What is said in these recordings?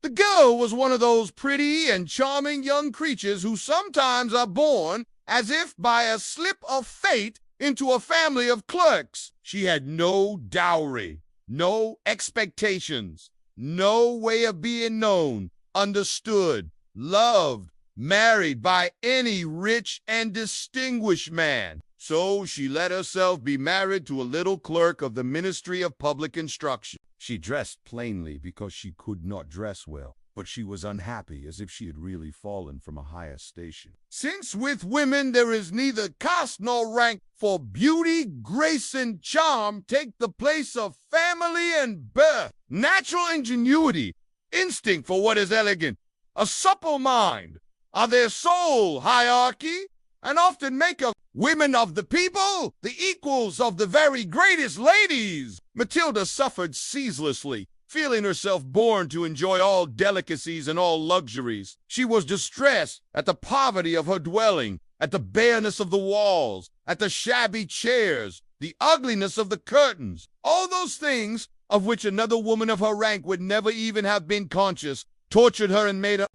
The girl was one of those pretty and charming young creatures who sometimes are born, as if by a slip of fate, into a family of clerks. She had no dowry, no expectations, no way of being known, understood, loved, married by any rich and distinguished man. So she let herself be married to a little clerk of the Ministry of Public Instruction. She dressed plainly because she could not dress well, but she was unhappy as if she had really fallen from a higher station. Since with women there is neither caste nor rank, for beauty, grace, and charm take the place of family and birth, natural ingenuity, instinct for what is elegant, a supple mind, are their sole hierarchy, and often make of women of the people the equals of the very greatest ladies. Matilda suffered ceaselessly, feeling herself born to enjoy all delicacies and all luxuries. She was distressed at the poverty of her dwelling, at the bareness of the walls, at the shabby chairs, the ugliness of the curtains. All those things, of which another woman of her rank would never even have been conscious, tortured her and made her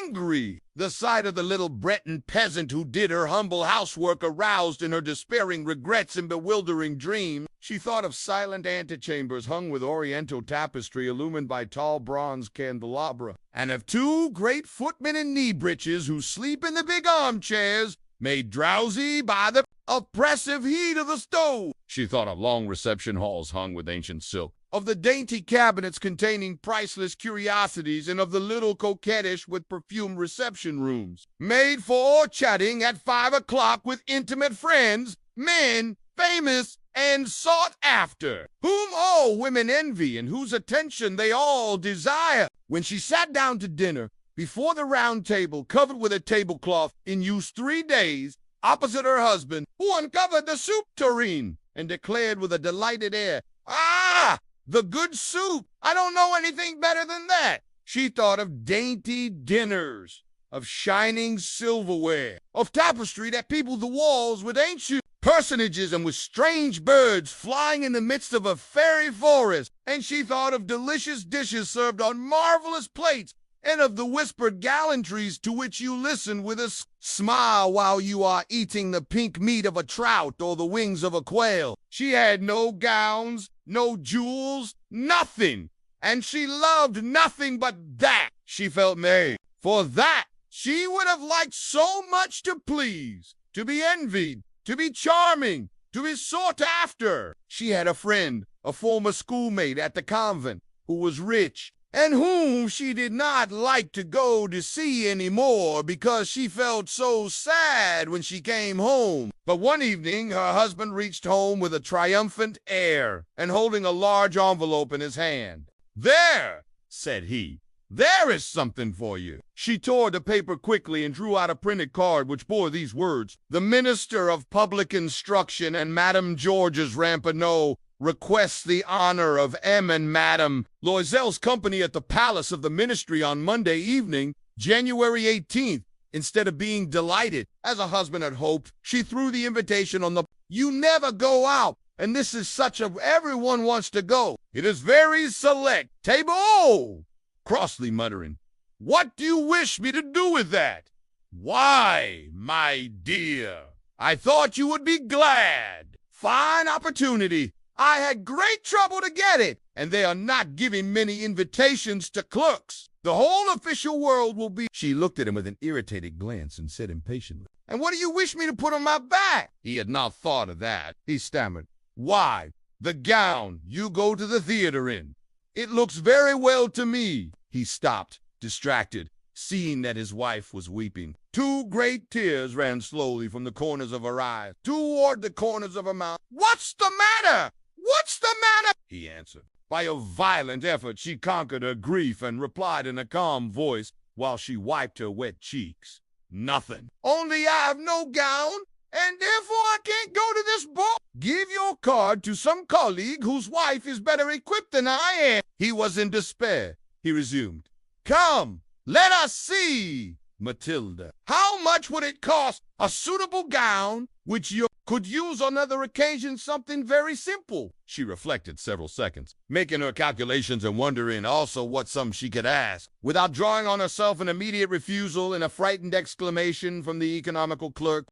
angry. The sight of the little Breton peasant who did her humble housework aroused in her despairing regrets and bewildering dreams. She thought of silent antechambers hung with oriental tapestry illumined by tall bronze candelabra, and of two great footmen in knee breeches who sleep in the big armchairs, made drowsy by the oppressive heat of the stove. She thought of long reception halls hung with ancient silk, of the dainty cabinets containing priceless curiosities, and of the little coquettish with perfumed reception rooms, made for chatting at 5 o'clock with intimate friends, men, famous and sought after, whom all women envy and whose attention they all desire. When she sat down to dinner, before the round table, covered with a tablecloth in use 3 days, opposite her husband, who uncovered the soup tureen and declared with a delighted air, "Ah, the good soup! I don't know anything better than that." She thought of dainty dinners, of shining silverware, of tapestry that peopled the walls with ancient personages and with strange birds flying in the midst of a fairy forest. And she thought of delicious dishes served on marvelous plates, and of the whispered gallantries to which you listen with a smile while you are eating the pink meat of a trout or the wings of a quail. She had no gowns, no jewels, nothing, and she loved nothing but that. She felt made. For that, she would have liked so much to please, to be envied, to be charming, to be sought after. She had a friend, a former schoolmate at the convent, who was rich, and whom she did not like to go to see anymore because she felt so sad when she came home. But one evening her husband reached home with a triumphant air and holding a large envelope in his hand. "There," said he, "there is something for you." She tore the paper quickly and drew out a printed card which bore these words: "The Minister of Public Instruction and Madame Georges Ramponneau requests the honor of M. and Madame Loisel's company at the Palace of the Ministry on Monday evening, January 18th. Instead of being delighted, as her husband had hoped, she threw the invitation on the "You never go out, and this is such a everyone wants to go. It is very select. Table!" Crossly muttering, "What do you wish me to do with that?" "Why, my dear, I thought you would be glad. Fine opportunity. I had great trouble to get it, and they are not giving many invitations to clerks. The whole official world will be—" She looked at him with an irritated glance and said impatiently, "And what do you wish me to put on my back?" He had not thought of that. He stammered, "Why, the gown you go to the theater in. It looks very well to me." He stopped, distracted, seeing that his wife was weeping. 2 great tears ran slowly from the corners of her eyes toward the corners of her mouth. "What's the matter? What's the matter?" he answered. By a violent effort, she conquered her grief and replied in a calm voice while she wiped her wet cheeks, "Nothing. Only I have no gown, and therefore I can't go to this ball. Give your card to some colleague whose wife is better equipped than I am." He was in despair. He resumed, "Come, let us see. Matilda. How much would it cost? A suitable gown, which you could use on other occasions, something very simple. She reflected several seconds, making her calculations and wondering also what sum she could ask, without drawing on herself an immediate refusal and a frightened exclamation from the economical clerk.